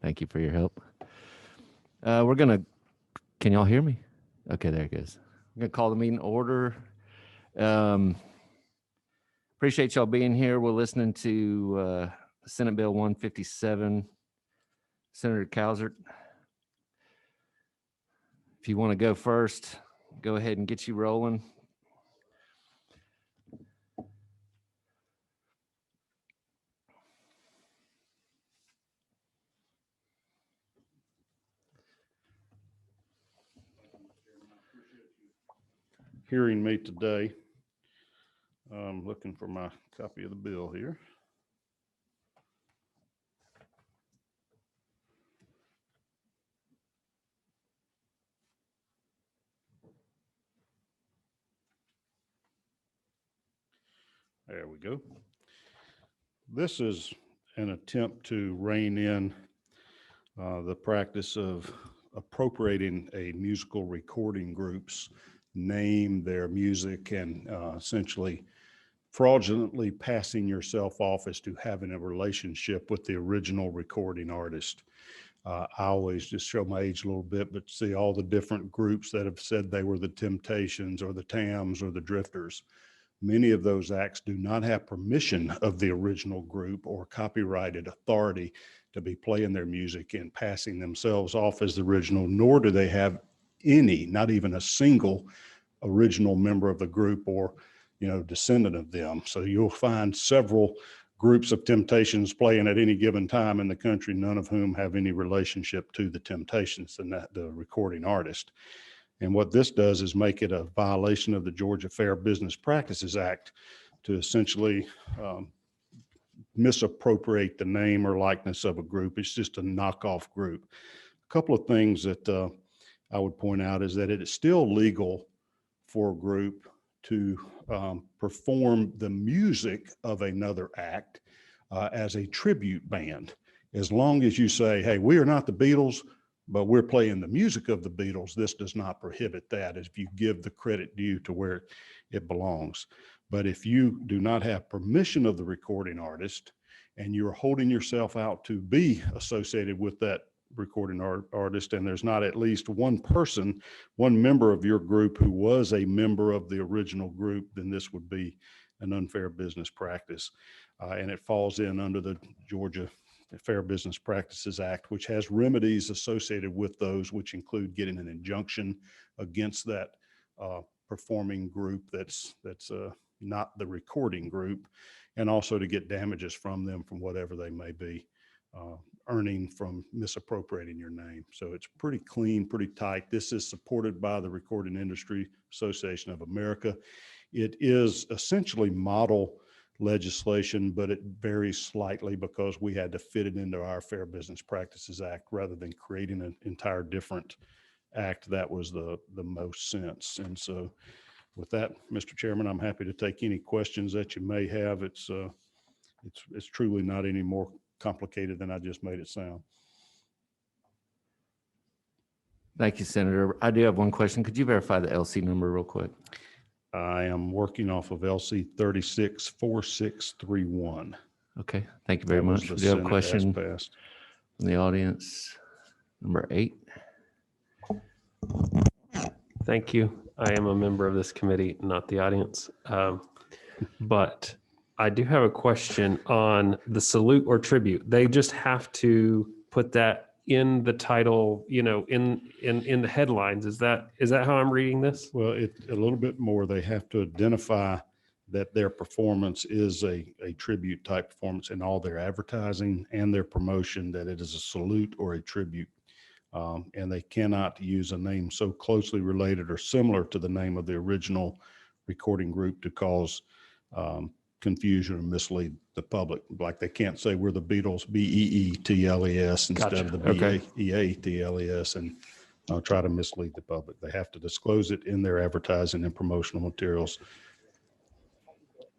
Thank you for your help. Can y'all hear me? Okay, there it goes. I'm going to call the meeting order. Appreciate y'all being here. We're listening to Senate Bill 157. Senator Cowsert, if you want to go first, go ahead and get you rolling. Hearing me today. I'm looking for my copy of the bill here. There we go. This is an attempt to rein in the practice of appropriating a musical recording group's name, their music, and essentially fraudulently passing yourself off as to having a relationship with the original recording artist. I always just show my age a little bit, but see all the different groups that have said they were the Temptations or the Tams or the Drifters. Many of those acts do not have permission of the original group or copyrighted authority to be playing their music and passing themselves off as the original, nor do they have any, not even a single original member of the group or, descendant of them. So you'll find several groups of Temptations playing at any given time in the country, none of whom have any relationship to the Temptations and the recording artist. And what this does is make it a violation of the Georgia Fair Business Practices Act to essentially misappropriate the name or likeness of a group. It's just a knockoff group. A couple of things that I would point out is that it is still legal for a group to perform the music of another act as a tribute band, as long as you say, hey, we are not the Beatles, but we're playing the music of the Beatles. This does not prohibit that if you give the credit due to where it belongs. But if you do not have permission of the recording artist and you're holding yourself out to be associated with that recording artist, and there's not at least one person, one member of your group who was a member of the original group, then this would be an unfair business practice. And it falls in under the Georgia Fair Business Practices Act, which has remedies associated with those, which include getting an injunction against that performing group that's not the recording group, and also to get damages from them from whatever they may be earning from misappropriating your name. So it's pretty clean, pretty tight. This is supported by the Recording Industry Association of America. It is essentially model legislation, but it varies slightly because we had to fit it into our Fair Business Practices Act rather than creating an entire different act that was the most sense. And so with that, Mr. Chairman, I'm happy to take any questions that you may have. It's truly not any more complicated than I just made it sound. Thank you, Senator. I do have one question. Could you verify the LC number real quick? I am working off of LC 364631. Okay, thank you very much. We do have a question from the audience, number 8. Thank you. I am a member of this committee, not the audience. But I do have a question on the salute or tribute. They just have to put that in the title, in the headlines. Is that how I'm reading this? Well, a little bit more. They have to identify that their performance is a tribute type performance in all their advertising and their promotion, that it is a salute or a tribute. And they cannot use a name so closely related or similar to the name of the original recording group to cause confusion or mislead the public. Like they can't say we're the Beatles, Beetles, instead of the Beatles, and try to mislead the public. They have to disclose it in their advertising and promotional materials.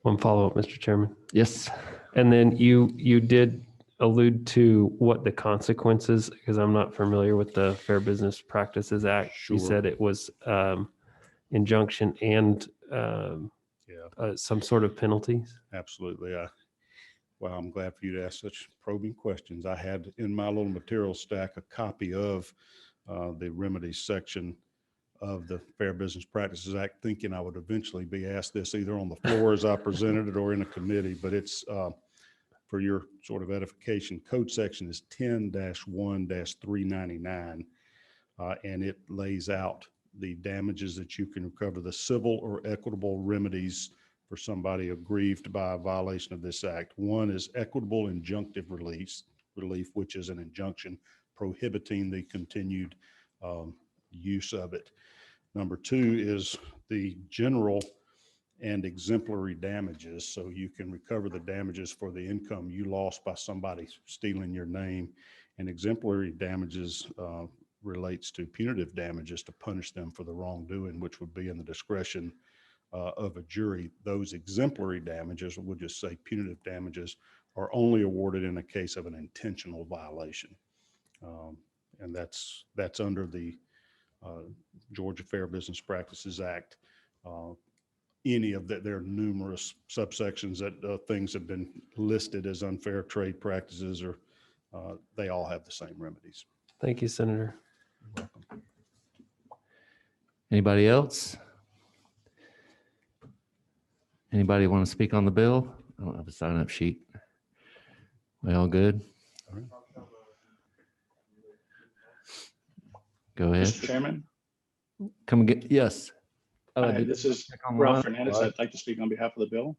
One follow-up, Mr. Chairman. Yes. And then you did allude to what the consequences, because I'm not familiar with the Fair Business Practices Act. Sure. You said it was injunction and some sort of penalties. Absolutely. Well, I'm glad for you to ask such probing questions. I had in my little material stack a copy of the remedies section of the Fair Business Practices Act, thinking I would eventually be asked this either on the floor as I presented it or in a committee, but it's for your sort of edification. Code section is 10-1-399, and it lays out the damages that you can recover, the civil or equitable remedies for somebody aggrieved by a violation of this act. One is equitable injunctive relief, which is an injunction prohibiting the continued use of it. Number two is the general and exemplary damages. So you can recover the damages for the income you lost by somebody stealing your name. And exemplary damages relates to punitive damages to punish them for the wrongdoing, which would be in the discretion of a jury. Those exemplary damages, we'll just say punitive damages, are only awarded in a case of an intentional violation. And that's under the Georgia Fair Business Practices Act. Any of that, there are numerous subsections that things have been listed as unfair trade practices, or they all have the same remedies. Thank you, Senator. You're welcome. Anybody else? Anybody want to speak on the bill? I don't have a sign-up sheet. We all good? All right. Go ahead. Mr. Chairman, Come again. Yes. Oh, hi, did this you is check online? Ralph Fernandez. I'd like to speak on behalf of the bill.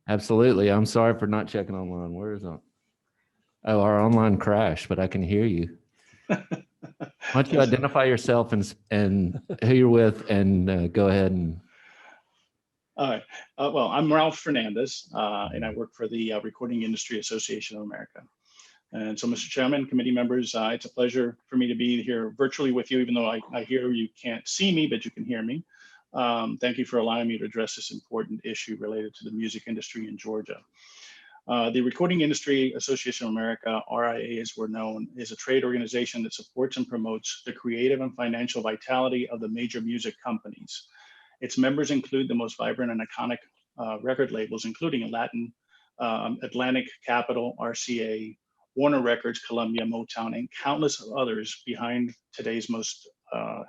Absolutely. I'm sorry for not checking online. Where is it? Oh, our online crashed, but I can hear you. Why don't you identify yourself and who you're with, and go ahead and. All right. Well, I'm Ralph Fernandez, and I work for the Recording Industry Association of America. And so, Mr. Chairman, committee members, it's a pleasure for me to be here virtually with you, even though I hear you can't see me, but you can hear me. Thank you for allowing me to address this important issue related to the music industry in Georgia. The Recording Industry Association of America, RIA as we're known, is a trade organization that supports and promotes the creative and financial vitality of the major music companies. Its members include the most vibrant and iconic record labels, including Latin, Atlantic, Capitol, RCA, Warner Records, Columbia, Motown, and countless others behind today's most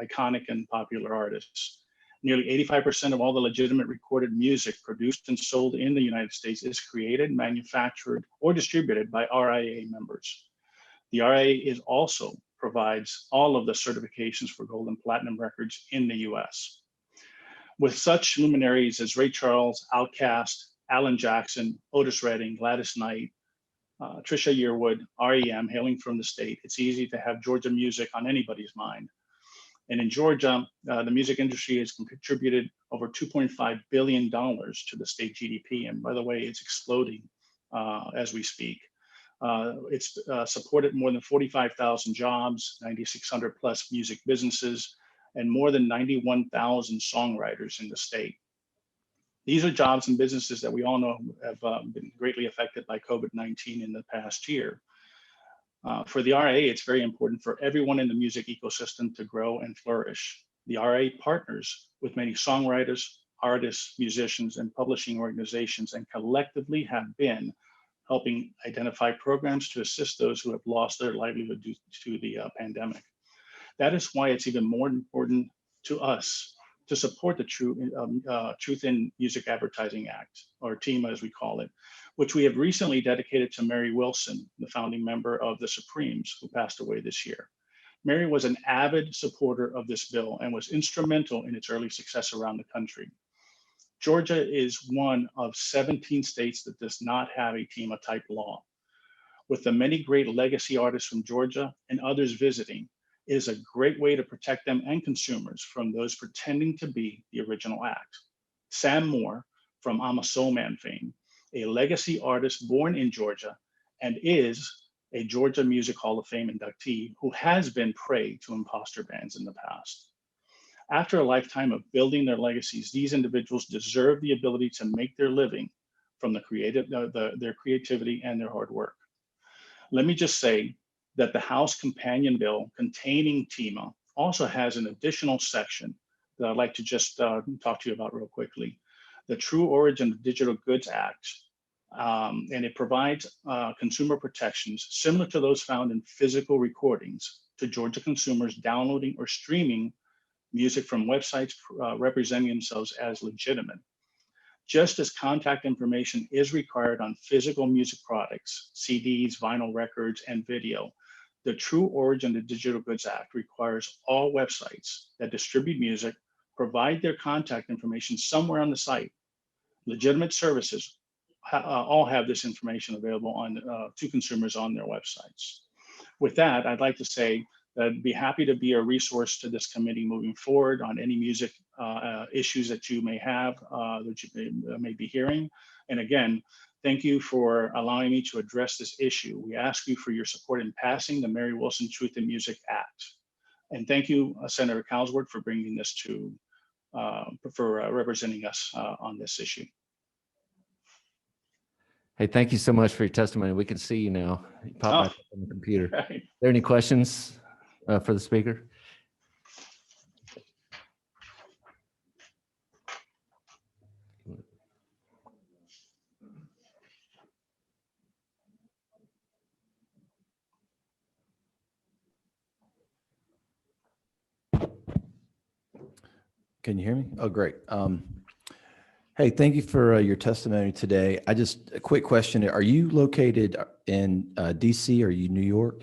iconic and popular artists. Nearly 85% of all the legitimate recorded music produced and sold in the United States is created, manufactured, or distributed by RIA members. The RIA also provides all of the certifications for gold and platinum records in the US. With such luminaries as Ray Charles, Outkast, Alan Jackson, Otis Redding, Gladys Knight, Trisha Yearwood, REM hailing from the state, it's easy to have Georgia music on anybody's mind. And in Georgia, the music industry has contributed over $2.5 billion to the state GDP. And by the way, it's exploding as we speak. It's supported more than 45,000 jobs, 9,600 plus music businesses, and more than 91,000 songwriters in the state. These are jobs and businesses that we all know have been greatly affected by COVID-19 in the past year. For the RIA, it's very important for everyone in the music ecosystem to grow and flourish. The RIA partners with many songwriters, artists, musicians, and publishing organizations, and collectively have been helping identify programs to assist those who have lost their livelihood due to the pandemic. That is why it's even more important to us to support the Truth in Music Advertising Act, or TIMA as we call it, which we have recently dedicated to Mary Wilson, the founding member of the Supremes, who passed away this year. Mary was an avid supporter of this bill and was instrumental in its early success around the country. Georgia is one of 17 states that does not have a TIMA type law. With the many great legacy artists from Georgia and others visiting, it is a great way to protect them and consumers from those pretending to be the original act. Sam Moore from I'm a Soul Man fame, a legacy artist born in Georgia and is a Georgia Music Hall of Fame inductee who has been prey to imposter bands in the past. After a lifetime of building their legacies, these individuals deserve the ability to make their living from their creativity and their hard work. Let me just say that the House companion bill containing TIMA also has an additional section that I'd like to just talk to you about real quickly. The True Origin of Digital Goods Act And it provides consumer protections similar to those found in physical recordings to Georgia consumers downloading or streaming music from websites representing themselves as legitimate. Just as contact information is required on physical music products, CDs, vinyl records, and video, the True Origin of Digital Goods Act requires all websites that distribute music provide their contact information somewhere on the site. Legitimate services all have this information available to consumers on their websites. With that, I'd like to say that I'd be happy to be a resource to this committee moving forward on any music issues that you may have, that you may be hearing. And again, thank you for allowing me to address this issue. We ask you for your support in passing the Mary Wilson Truth in Music Act. And thank you, Senator Cowsworth, for bringing this to, for representing us on this issue. Hey, thank you so much for your testimony. We can see you now. You pop back up on the computer. Right. Are there any questions for the speaker? Can you hear me? Oh, great. Hey, thank you for your testimony today. A quick question. Are you located in DC? Are you New York?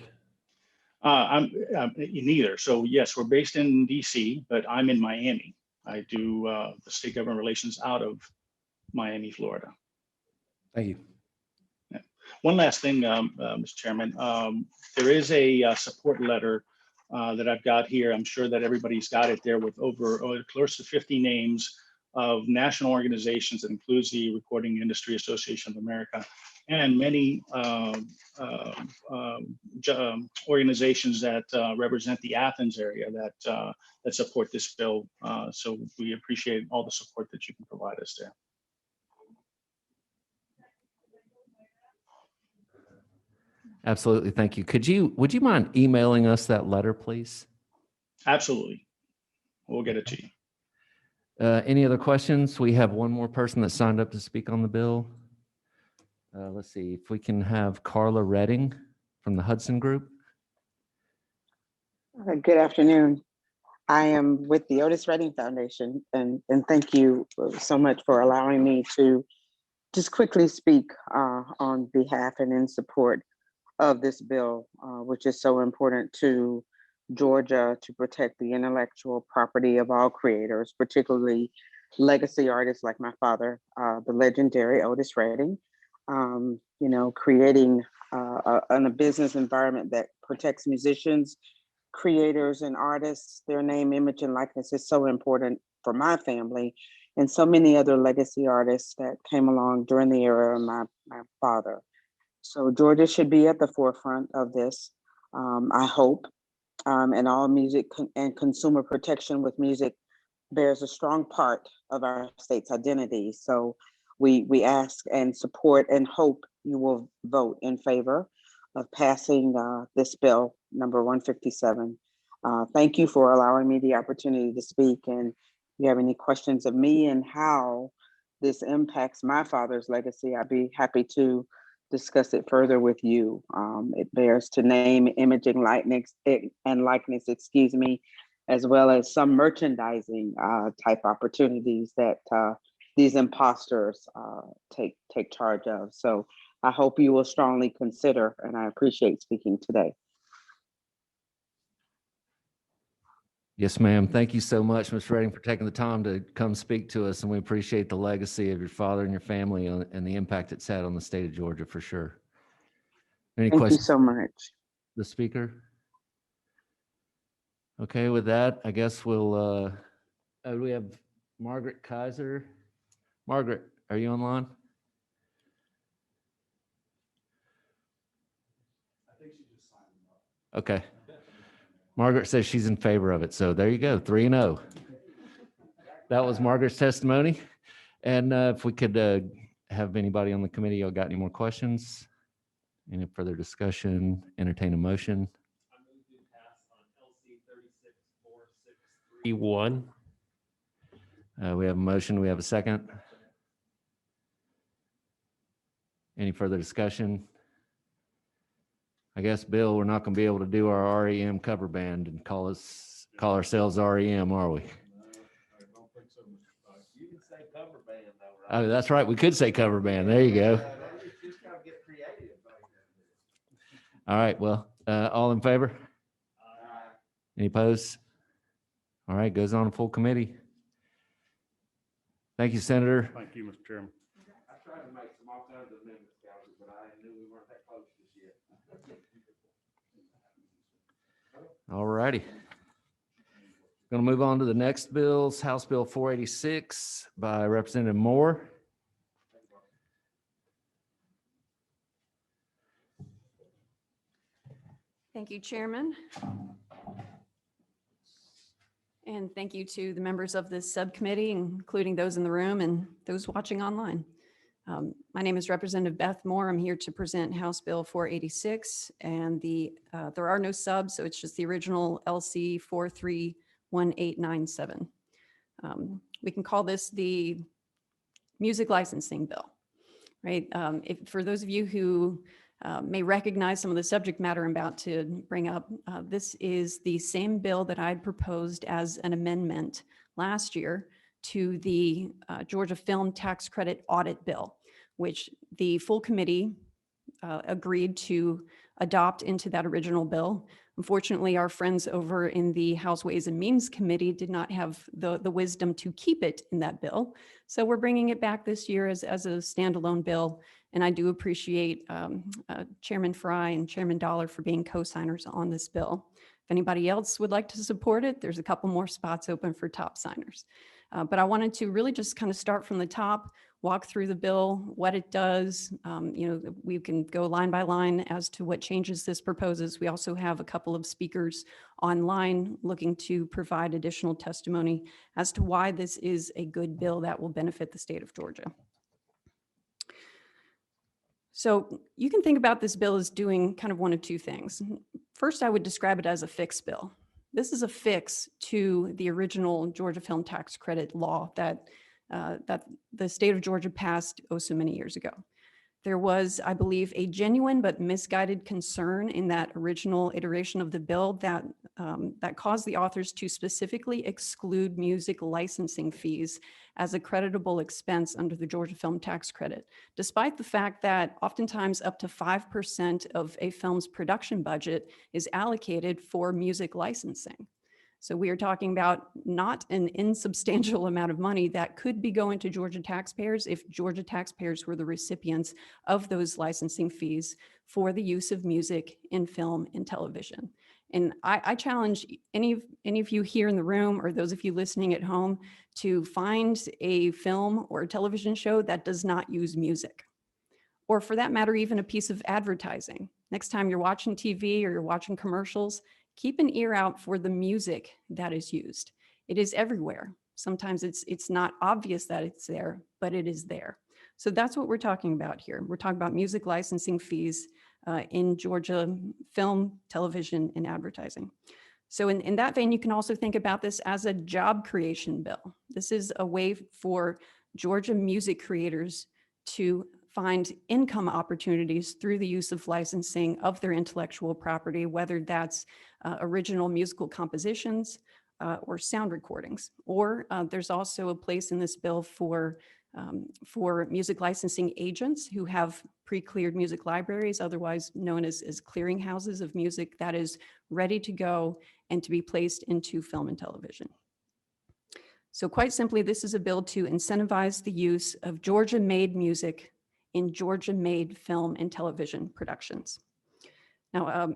I'm neither. So yes, we're based in DC, but I'm in Miami. I do the state government relations out of Miami, Florida. Thank you. Yeah. One last thing, Mr. Chairman, there is a support letter that I've got here. I'm sure that everybody's got it there with over close to 50 names of national organizations that includes the Recording Industry Association of America and many organizations that represent the Athens area that support this bill. So we appreciate all the support that you can provide us there. Absolutely. Thank you. Would you mind emailing us that letter, please? Absolutely. We'll get it to you. Any other questions? We have one more person that signed up to speak on the bill. Let's see if we can have Carla Redding from the Hudson Group. Good afternoon. I am with the Otis Redding Foundation, and thank you so much for allowing me to just quickly speak on behalf and in support of this bill, which is so important to Georgia to protect the intellectual property of all creators, particularly legacy artists like my father, the legendary Otis Redding. You know, creating a business environment that protects musicians, creators, and artists, their name, image, and likeness is so important for my family and so many other legacy artists that came along during the era of my father. So Georgia should be at the forefront of this, I hope, and all music and consumer protection with music bears a strong part of our state's identity. So we ask and support and hope you will vote in favor of passing this bill, number 157. Thank you for allowing me the opportunity to speak. And if you have any questions of me and how this impacts my father's legacy, I'd be happy to discuss it further with you. It bears to name, imaging, likeness, excuse me, as well as some merchandising type opportunities that these imposters take charge of. So I hope you will strongly consider, and I appreciate speaking today. Yes, ma'am. Thank you so much, Ms. Redding, for taking the time to come speak to us. And we appreciate the legacy of your father and your family and the impact it's had on the state of Georgia for sure. Any Thank questions? you so much. The speaker? Okay, with that, I guess we'll, we have Margaret Kaiser. Margaret, are you online? I think she just signed up. Okay. Margaret says she's in favor of it. So there you go, 3-0. That was Margaret's testimony. And if we could have anybody on the committee, y'all got any more questions? Any further discussion? Entertain a motion? I move to pass on LC 36463. We have a motion. We have a second. Any further discussion? I guess, Bill, we're not going to be able to do our REM cover band and call ourselves REM, are we? You can say cover band though, Oh, that's right. We could say cover band. There you go. Just gotta get creative. All right. Well, all in favor? Any opposed? All right. Goes on to full committee. Thank you, Senator. Thank you, Mr. Chairman. I tried to make some all kinds of amendments, Calvin, but I knew we weren't that close just yet. All righty. Going to move on to the next bills, House Bill 486 by Representative Moore. Thank you, Chairman. And thank you to the members of this subcommittee, including those in the room and those watching online. My name is Representative Beth Moore. I'm here to present House Bill 486, and there are no subs, so it's just the original LC 431897. We can call this the music licensing bill, right? For those of you who may recognize some of the subject matter I'm about to bring up, this is the same bill that I'd proposed as an amendment last year to the Georgia Film Tax Credit Audit Bill, which the full committee agreed to adopt into that original bill. Unfortunately, our friends over in the House Ways and Means Committee did not have the wisdom to keep it in that bill. So we're bringing it back this year as a standalone bill. And I do appreciate Chairman Fry and Chairman Dollar for being co-signers on this bill. If anybody else would like to support it, there's a couple more spots open for top signers. But I wanted to really just kind of start from the top, walk through the bill, what it does. We can go line by line as to what changes this proposes. We also have a couple of speakers online looking to provide additional testimony as to why this is a good bill that will benefit the state of Georgia. So you can think about this bill as doing kind of one of two things. First, I would describe it as a fix bill. This is a fix to the original Georgia Film Tax Credit law that the state of Georgia passed so many years ago. There was, I believe, a genuine but misguided concern in that original iteration of the bill that caused the authors to specifically exclude music licensing fees as a creditable expense under the Georgia Film Tax Credit, despite the fact that oftentimes up to 5% of a film's production budget is allocated for music licensing. So we are talking about not an insubstantial amount of money that could be going to Georgia taxpayers if Georgia taxpayers were the recipients of those licensing fees for the use of music in film and television. And I challenge any of you here in the room or those of you listening at home to find a film or a television show that does not use music, or for that matter, even a piece of advertising. Next time you're watching TV or you're watching commercials, keep an ear out for the music that is used. It is everywhere. Sometimes it's not obvious that it's there, but it is there. So that's what we're talking about here. We're talking about music licensing fees in Georgia film, television, and advertising. So in that vein, you can also think about this as a job creation bill. This is a way for Georgia music creators to find income opportunities through the use of licensing of their intellectual property, whether that's original musical compositions or sound recordings. Or there's also a place in this bill for music licensing agents who have pre-cleared music libraries, otherwise known as clearinghouses of music that is ready to go and to be placed into film and television. So quite simply, this is a bill to incentivize the use of Georgia-made music in Georgia-made film and television productions. Now,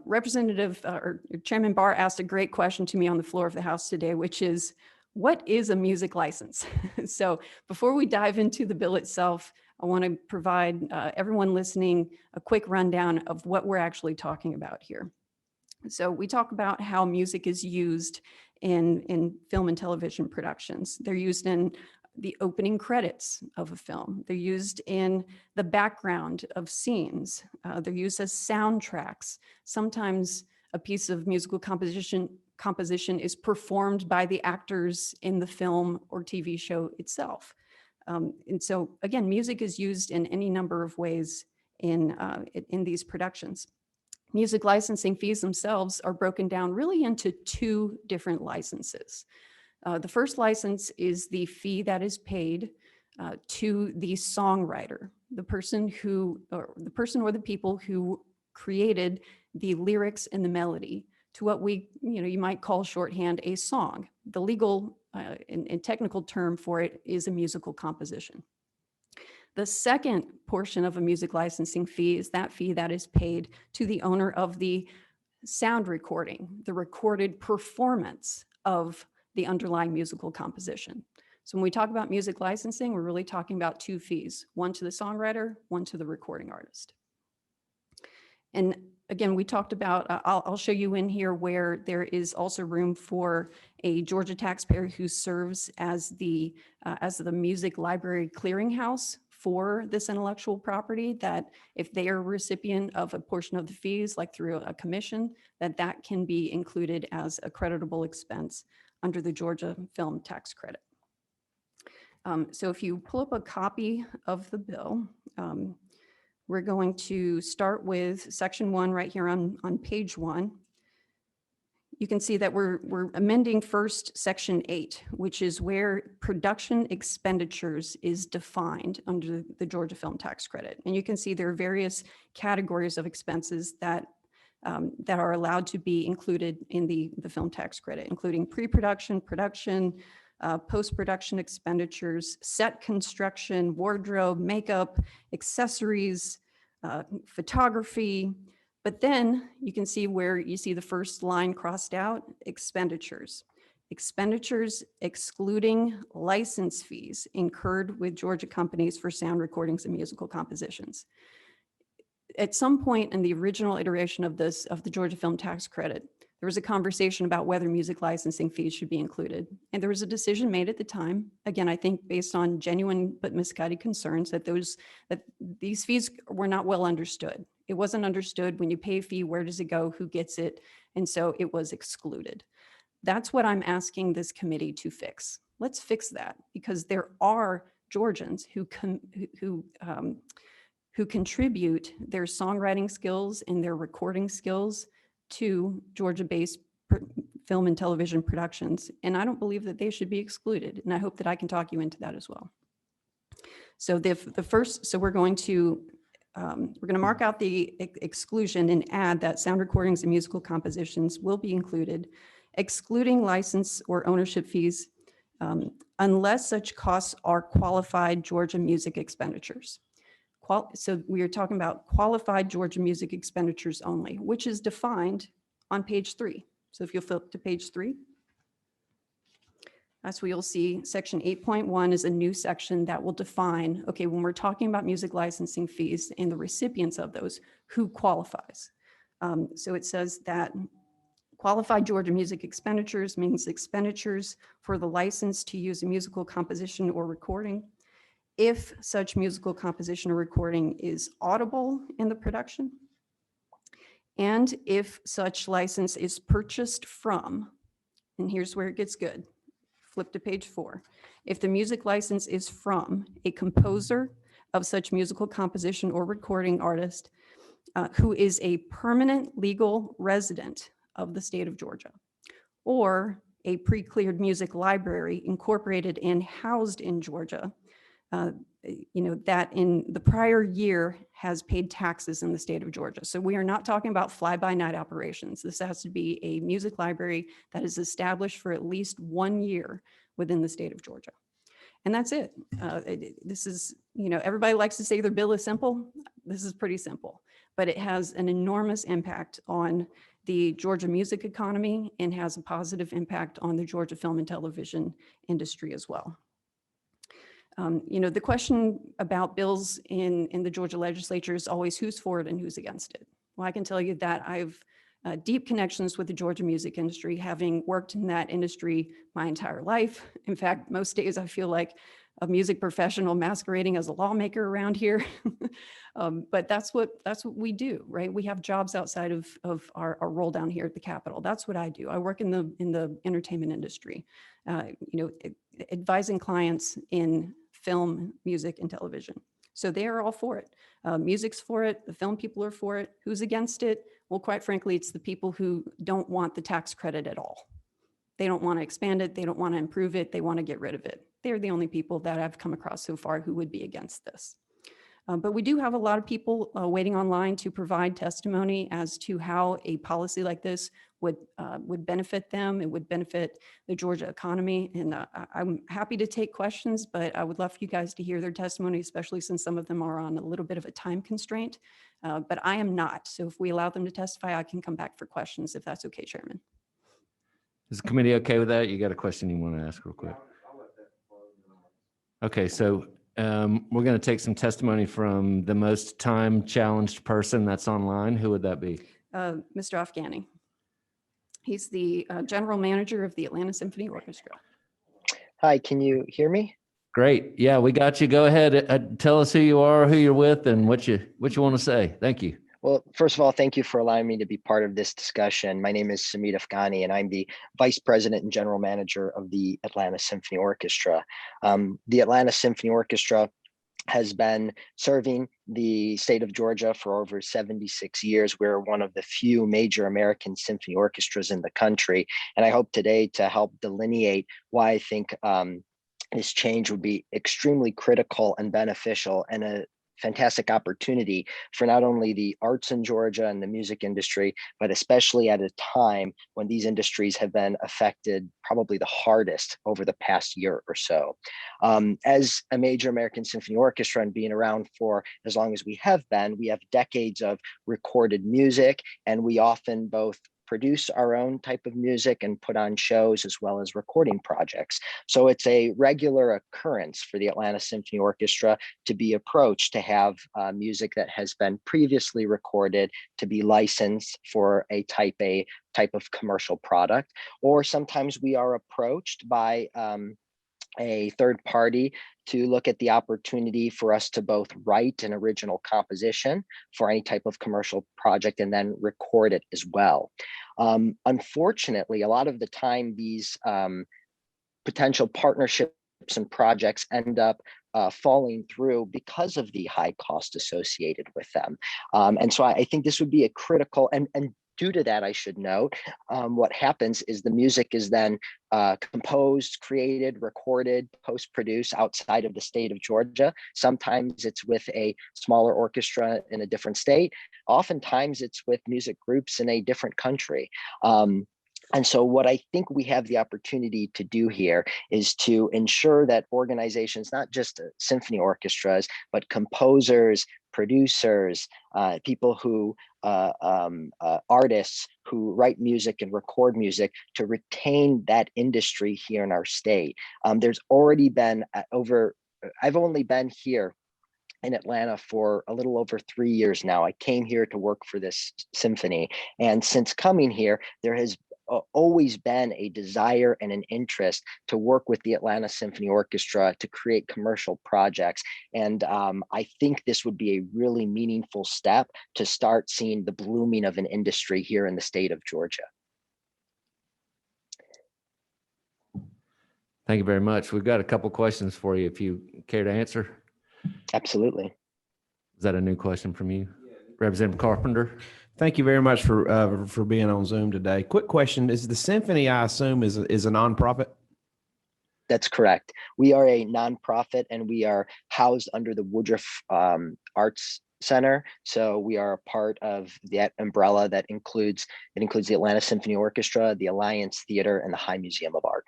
Chairman Barr asked a great question to me on the floor of the House today, which is, what is a music license? So before we dive into the bill itself, I want to provide everyone listening a quick rundown of what we're actually talking about here. So we talk about how music is used in film and television productions. They're used in the opening credits of a film. They're used in the background of scenes. They're used as soundtracks. Sometimes a piece of musical composition is performed by the actors in the film or TV show itself. And so again, music is used in any number of ways in these productions. Music licensing fees themselves are broken down really into two different licenses. The first license is the fee that is paid to the songwriter, the person or the people who created the lyrics and the melody to what you might call shorthand a song. The legal and technical term for it is a musical composition. The second portion of a music licensing fee is that fee that is paid to the owner of the sound recording, the recorded performance of the underlying musical composition. So when we talk about music licensing, we're really talking about two fees, one to the songwriter, one to the recording artist. And again, we talked about, I'll show you in here where there is also room for a Georgia taxpayer who serves as the music library clearinghouse for this intellectual property, that if they are a recipient of a portion of the fees, like through a commission, that can be included as a creditable expense under the Georgia Film Tax Credit. So if you pull up a copy of the bill, we're going to start with section 1 right here on page 1. You can see that we're amending first section 8, which is where production expenditures is defined under the Georgia Film Tax Credit. And you can see there are various categories of expenses that are allowed to be included in the film tax credit, including pre-production, production, post-production expenditures, set construction, wardrobe, makeup, accessories, photography. But then you can see where you see the first line crossed out, expenditures. Expenditures excluding license fees incurred with Georgia companies for sound recordings and musical compositions. At some point in the original iteration of the Georgia Film Tax Credit, there was a conversation about whether music licensing fees should be included. And there was a decision made at the time, again, I think based on genuine but misguided concerns, that these fees were not well understood. It wasn't understood when you pay a fee, where does it go, who gets it? And so it was excluded. That's what I'm asking this committee to fix. Let's fix that, because there are Georgians who contribute their songwriting skills and their recording skills to Georgia-based film and television productions. And I don't believe that they should be excluded. And I hope that I can talk you into that as well. So we're going to mark out the exclusion and add that sound recordings and musical compositions will be included, excluding license or ownership fees, unless such costs are qualified Georgia music expenditures. So we are talking about qualified Georgia music expenditures only, which is defined on page 3. So if you'll flip to page 3, that's where you'll see section 8.1 is a new section that will define, okay, when we're talking about music licensing fees and the recipients of those, who qualifies. So it says that qualified Georgia music expenditures means expenditures for the license to use a musical composition or recording, if such musical composition or recording is audible in the production, and if such license is purchased from, and here's where it gets good, flip to page 4. If the music license is from a composer of such musical composition or recording artist who is a permanent legal resident of the state of Georgia, or a pre-cleared music library incorporated and housed in Georgia, that in the prior year has paid taxes in the state of Georgia. So we are not talking about fly-by-night operations. This has to be a music library that is established for at least 1 year within the state of Georgia. And that's it. This is, everybody likes to say their bill is simple. This is pretty simple, but it has an enormous impact on the Georgia music economy and has a positive impact on the Georgia film and television industry as well. The question about bills in the Georgia legislature is always who's for it and who's against it. Well, I can tell you that I've deep connections with the Georgia music industry, having worked in that industry my entire life. In fact, most days I feel like a music professional masquerading as a lawmaker around here. But that's what we do, right? We have jobs outside of our role down here at the Capitol. That's what I do. I work in the entertainment industry, advising clients in film, music, and television. So they are all for it. Music's for it. The film people are for it. Who's against it? Well, quite frankly, it's the people who don't want the tax credit at all. They don't want to expand it. They don't want to improve it. They want to get rid of it. They're the only people that I've come across so far who would be against this. But we do have a lot of people waiting online to provide testimony as to how a policy like this would benefit them. It would benefit the Georgia economy. And I'm happy to take questions, but I would love for you guys to hear their testimony, especially since some of them are on a little bit of a time constraint. But I am not. So if we allow them to testify, I can come back for questions if that's okay, Chairman. Is the committee okay with that? You got a question you want to ask real quick? Okay, so we're going to take some testimony from the most time challenged person that's online. Who would that be? Mr. Afghani. He's the general manager of the Atlanta Symphony Orchestra. Hi, can you hear me? Great. Yeah, we got you. Go ahead. Tell us who you are, who you're with, and what you want to say. Thank you. Well, first of all, thank you for allowing me to be part of this discussion. My name is Samit Afghani, and I'm the Vice President and General Manager of the Atlanta Symphony Orchestra. The Atlanta Symphony Orchestra has been serving the state of Georgia for over 76 years. We're one of the few major American symphony orchestras in the country. And I hope today to help delineate why I think this change would be extremely critical and beneficial, and a fantastic opportunity for not only the arts in Georgia and the music industry, but especially at a time when these industries have been affected probably the hardest over the past year or so. As a major American symphony orchestra and being around for as long as we have been, we have decades of recorded music, and we often both produce our own type of music and put on shows as well as recording projects. So it's a regular occurrence for the Atlanta Symphony Orchestra to be approached to have music that has been previously recorded to be licensed for a type of commercial product. Or sometimes we are approached by a third party to look at the opportunity for us to both write an original composition for any type of commercial project and then record it as well. Unfortunately, a lot of the time these potential partnerships and projects end up falling through because of the high cost associated with them. And so I think this would be a critical, and due to that, I should note, what happens is the music is then composed, created, recorded, post-produced outside of the state of Georgia. Sometimes it's with a smaller orchestra in a different state. Oftentimes it's with music groups in a different country. And so what I think we have the opportunity to do here is to ensure that organizations, not just symphony orchestras, but composers, producers, people who, artists who write music and record music, to retain that industry here in our state. There's already been I've only been here in Atlanta for a little over 3 years now. I came here to work for this symphony. And since coming here, there has always been a desire and an interest to work with the Atlanta Symphony Orchestra to create commercial projects. And I think this would be a really meaningful step to start seeing the blooming of an industry here in the state of Georgia. Thank you very much. We've got a couple questions for you if you care to answer. Absolutely. Is that a new question from you? Representative Carpenter? Thank you very much for being on Zoom today. Quick question: is the symphony, I assume, is a nonprofit? That's correct. We are a nonprofit, and we are housed under the Woodruff Arts Center. So we are a part of that umbrella that includes the Atlanta Symphony Orchestra, the Alliance Theater, and the High Museum of Art.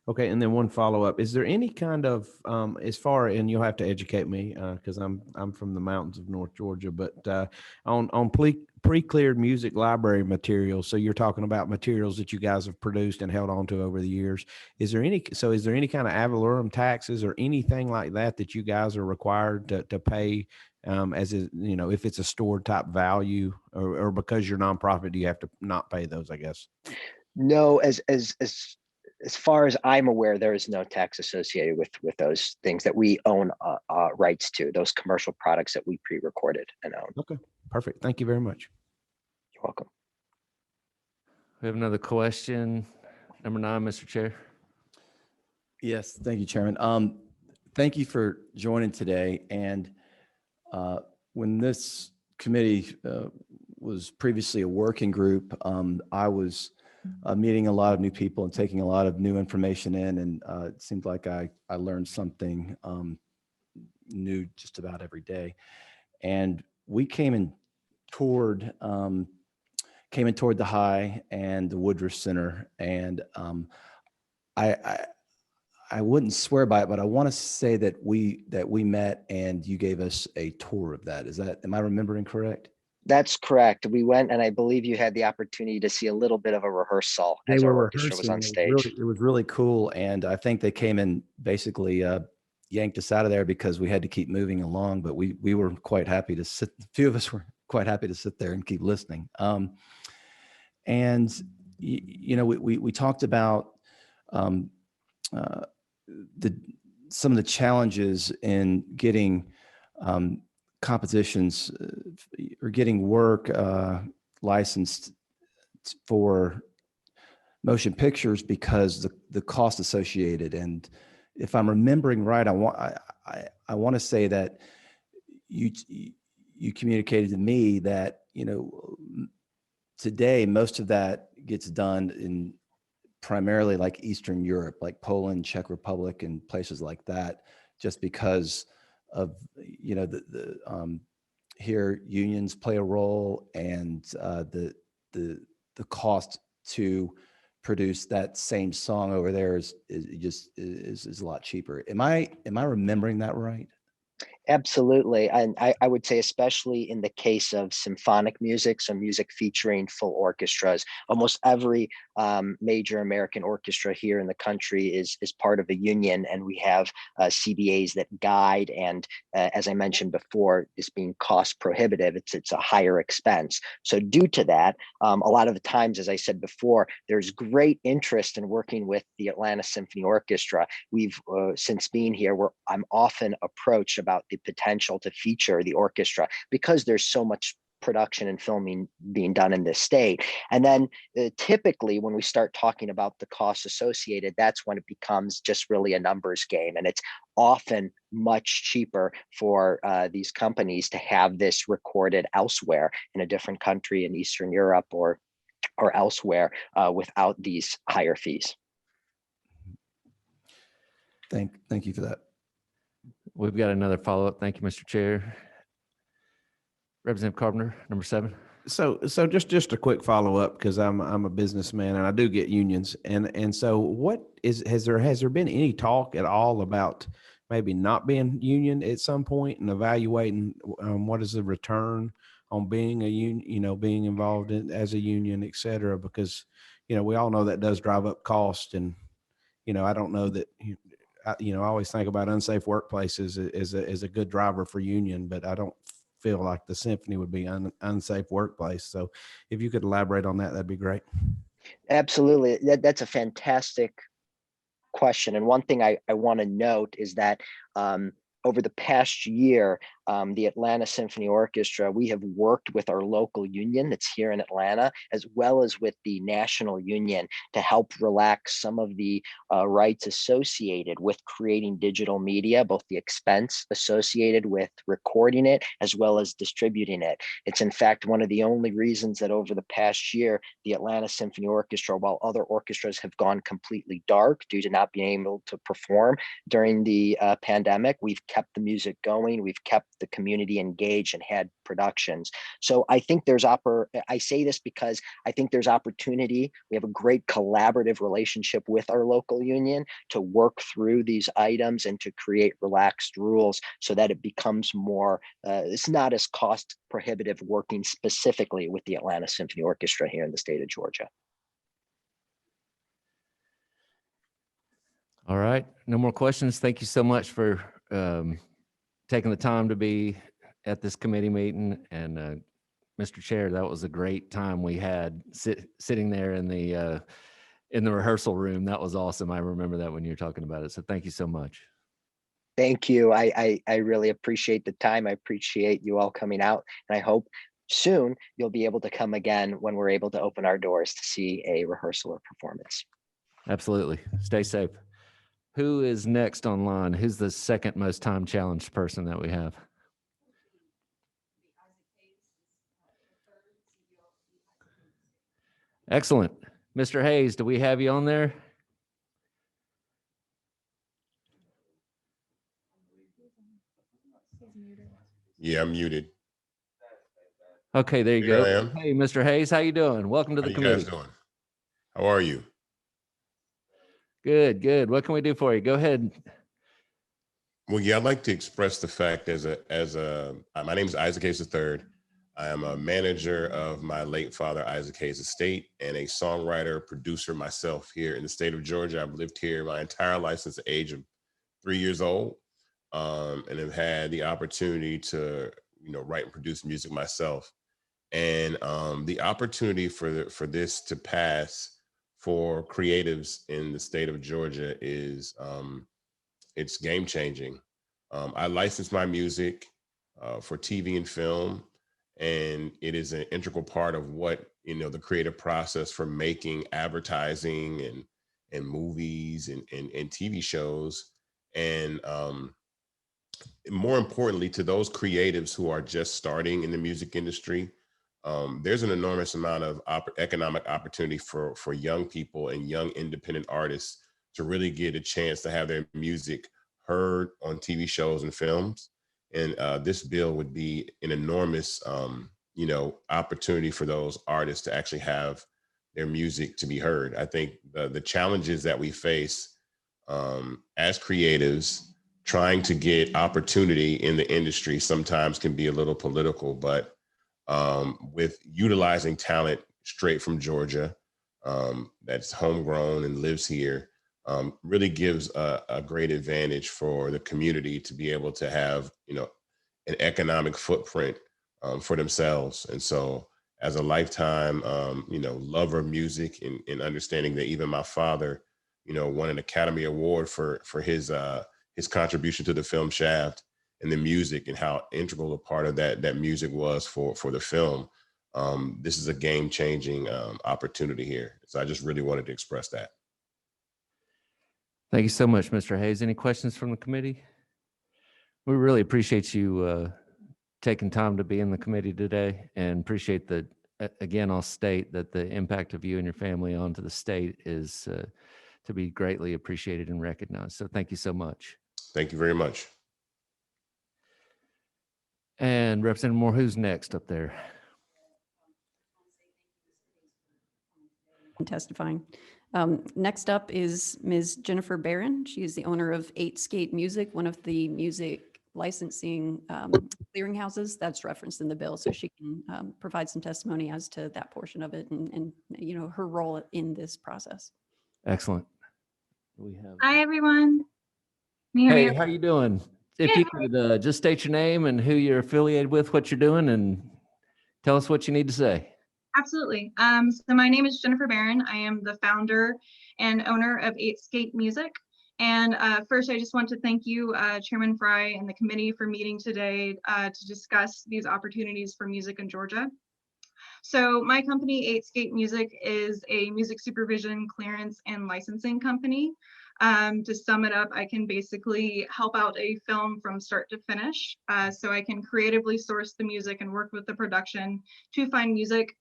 Okay, and then one follow-up: is there any kind of and you'll have to educate me because I'm from the mountains of North Georgia, but on pre-cleared music library materials, so you're talking about materials that you guys have produced and held on to over the years, is there any kind of ad valorem taxes or anything like that you guys are required to pay if it's a stored type value, or because you're nonprofit, do you have to not pay those, I guess? No, as far as I'm aware, there is no tax associated with those things that we own rights to, those commercial products that we pre-recorded and own. Okay, perfect. Thank you very much. You're welcome. We have another question. Number 9, Mr. Chair. Yes, thank you, Chairman. thank you for joining today. And when this committee was previously a working group, I was meeting a lot of new people and taking a lot of new information in, and it seemed like I learned something new just about every day. And we came in toward the High and the Woodruff Center, and I wouldn't swear by it, but I want to say that we met and you gave us a tour of that. Am I remembering correct? That's correct. We went, and I believe you had the opportunity to see a little bit of a rehearsal as our orchestra was on stage. It was really cool. And I think they came and basically yanked us out of there because we had to keep moving along, but we were quite happy to sit. A few of us were quite happy to sit there and keep listening. And we talked about some of the challenges in getting compositions or getting work licensed for motion pictures because the cost associated. And if I'm remembering right, I want to say that you communicated to me that today most of that gets done in primarily like Eastern Europe, like Poland, Czech Republic, and places like that, just because of here unions play a role, and the cost to produce that same song over there is a lot cheaper. Am I remembering that right? Absolutely. And I would say, especially in the case of symphonic music, so music featuring full orchestras, almost every major American orchestra here in the country is part of a union, and we have CBAs that guide. And as I mentioned before, this being cost prohibitive, it's a higher expense. So due to that, a lot of the times, as I said before, there's great interest in working with the Atlanta Symphony Orchestra. We've since being here, I'm often approached about the potential to feature the orchestra because there's so much production and filming being done in this state. And then typically when we start talking about the costs associated, that's when it becomes just really a numbers game. And it's often much cheaper for these companies to have this recorded elsewhere in a different country in Eastern Europe or elsewhere without these higher fees. Thank you for that. We've got another follow-up. Thank you, Mr. Chair. Representative Carpenter, number 7. So just a quick follow-up, because I'm a businessman and I do get unions. And so has there been any talk at all about maybe not being union at some point and evaluating what is the return on being a union, being involved in as a union, et cetera? Because, we all know that does drive up cost. And, I don't know that, I always think about unsafe workplaces as a good driver for union, but I don't feel like the Symphony would be an unsafe workplace. So if you could elaborate on that, that'd be great. Absolutely. That's a fantastic question. And one thing I want to note is that over the past year, the Atlanta Symphony Orchestra, we have worked with our local union that's here in Atlanta, as well as with the national union, to help relax some of the rights associated with creating digital media, both the expense associated with recording it, as well as distributing it. It's in fact one of the only reasons that over the past year, the Atlanta Symphony Orchestra, while other orchestras have gone completely dark due to not being able to perform during the pandemic, we've kept the music going, we've kept the community engaged and had productions. So I think I say this because I think there's opportunity. We have a great collaborative relationship with our local union to work through these items and to create relaxed rules so that it becomes more, it's not as cost prohibitive working specifically with the Atlanta Symphony Orchestra here in the state of Georgia. All right. No more questions. Thank you so much for taking the time to be at this committee meeting. And Mr. Chair, that was a great time we had sitting there in the rehearsal room. That was awesome. I remember that when you were talking about it. So thank you so much. Thank you. I really appreciate the time. I appreciate you all coming out, and I hope soon you'll be able to come again when we're able to open our doors to see a rehearsal or performance. Absolutely. Stay safe. Who is next online? Who's the second most time challenged person that we have? Excellent. Mr. Hayes, do we have you on there? Yeah, I'm muted. Okay, there you Here go. I am. Hey, Mr. Hayes, how you doing? Welcome to How the you guys committee. doing? How are you? Good, good. What can we do for you? Go ahead. Well, yeah, I'd like to express the fact my name is Isaac Hayes III. I am a manager of my late father, Isaac Hayes' estate, and a songwriter, producer myself here in the state of Georgia. I've lived here my entire life since the age of 3 years old, and have had the opportunity to, write and produce music myself. And the opportunity for this to pass for creatives in the state of Georgia is it's game changing. I license my music for TV and film, and it is an integral part of what the creative process for making advertising and movies and TV shows. And more importantly, to those creatives who are just starting in the music industry, there's an enormous amount of economic opportunity for young people and young independent artists to really get a chance to have their music heard on TV shows and films. And this bill would be an enormous, opportunity for those artists to actually have their music to be heard. I think the challenges that we face as creatives trying to get opportunity in the industry sometimes can be a little political, but with utilizing talent straight from Georgia, that's homegrown and lives here, really gives a great advantage for the community to be able to have, an economic footprint for themselves. And so as a lifetime, lover of music and understanding that even my father, won an Academy Award for his contribution to the film Shaft, and the music and how integral a part of that music was for the film. This is a game-changing opportunity here. So I just really wanted to express that. Thank you so much, Mr. Hayes. Any questions from the committee? We really appreciate you taking time to be in the committee today, and appreciate that. Again, I'll state that the impact of you and your family onto the state is to be greatly appreciated and recognized. So thank you so much. Thank you very much. And Representative Moore, who's next up there? Testifying. Next up is Ms. Jennifer Barron. She is the owner of 8 Skate Music, one of the music licensing clearinghouses that's referenced in the bill. So she can provide some testimony as to that portion of it and her role in this process. Excellent. Hi, everyone. Can you hear Hey, me? how you doing? If you could just state your name and who you're affiliated with, what you're doing, and tell us what you need to say. Absolutely. So my name is Jennifer Barron. I am the founder and owner of 8 Skate Music. And first, I just want to thank you, Chairman Fry, and the committee for meeting today to discuss these opportunities for music in Georgia. So my company, 8 Skate Music, is a music supervision, clearance, and licensing company. To sum it up, I can basically help out a film from start to finish. So I can creatively source the music and work with the production to find music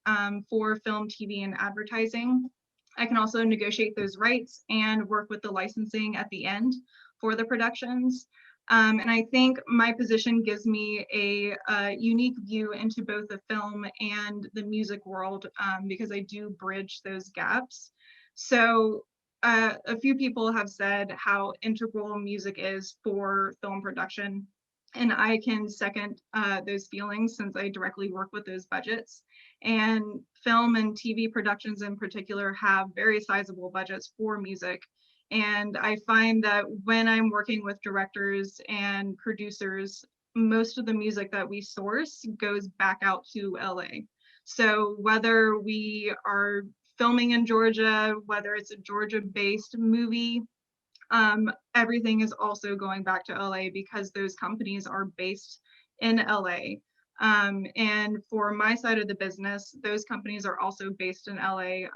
for film, TV, and advertising. I can also negotiate those rights and work with the licensing at the end for the productions. And I think my position gives me a unique view into both the film and the music world because I do bridge those gaps. So a few people have said how integral music is for film production. And I can second those feelings since I directly work with those budgets. And film and TV productions in particular have very sizable budgets for music. And I find that when I'm working with directors and producers, most of the music that we source goes back out to LA. So whether we are filming in Georgia, whether it's a Georgia-based movie, everything is also going back to LA because those companies are based in LA. And for my side of the business, those companies are also based in LA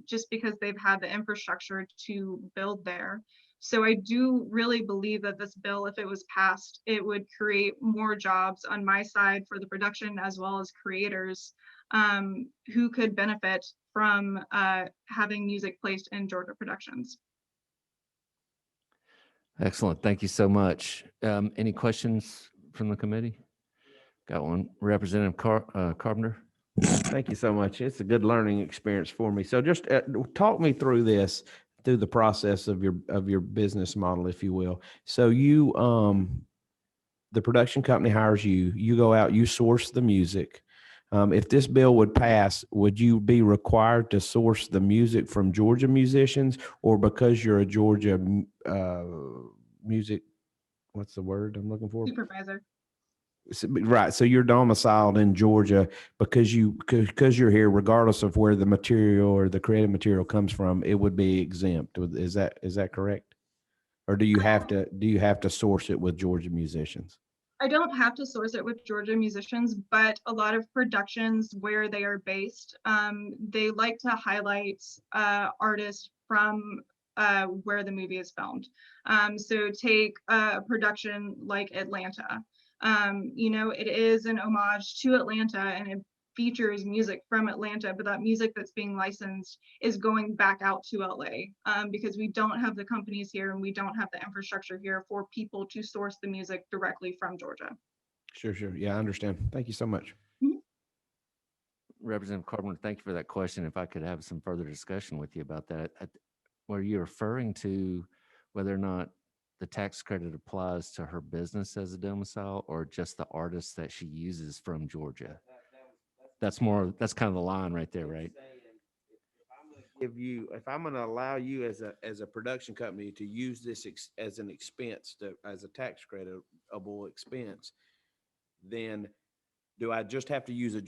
just because they've had the infrastructure to build there. So I do really believe that this bill, if it was passed, it would create more jobs on my side for the production as well as creators who could benefit from having music placed in Georgia productions. Excellent. Thank you so much. Any questions from the committee? Got one. Representative Carpenter. Thank you so much. It's a good learning experience for me. So just talk me through the process of your business model, if you will. So you, the production company hires you, you go out, you source the music. If this bill would pass, would you be required to source the music from Georgia musicians, or because you're a Georgia music, what's the word I'm looking for? Supervisor. Right. So you're domiciled in Georgia because you're here, regardless of where the material or the creative material comes from, it would be exempt. Is that correct? Or do you have to source it with Georgia musicians? I don't have to source it with Georgia musicians, but a lot of productions where they are based, they like to highlight artists from where the movie is filmed. So take a production like Atlanta. It is an homage to Atlanta and it features music from Atlanta, but that music that's being licensed is going back out to LA because we don't have the companies here and we don't have the infrastructure here for people to source the music directly from Georgia. Sure. Yeah, I understand. Thank you so much. Representative Carpenter, thank you for that question. If I could have some further discussion with you about that. Were you referring to whether or not the tax credit applies to her business as a domicile or just the artists that she uses from Georgia? That's kind of the line right there, right? If I'm going to allow you as a production company to use this as an expense, as a tax creditable expense, then do I just have to use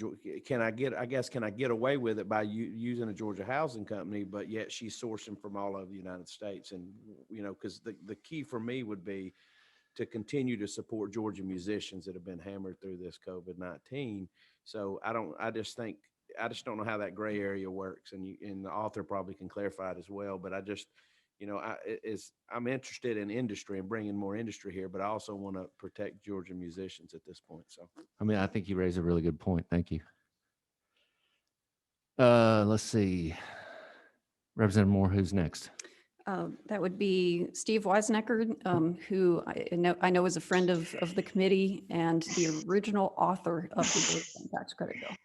can I get away with it by using a Georgia housing company, but yet she's sourcing from all over the United States? And, because the key for me would be to continue to support Georgia musicians that have been hammered through this COVID-19. So I just don't know how that gray area works. And the author probably can clarify it as well, but I just, I'm interested in industry and bringing more industry here, but I also want to protect Georgia musicians at this point. So, I think you raised a really good point. Thank you. Let's see. Representative Moore, who's next? That would be Steve Weisnecker, who I know is a friend of the committee and the original author of the tax credit bill.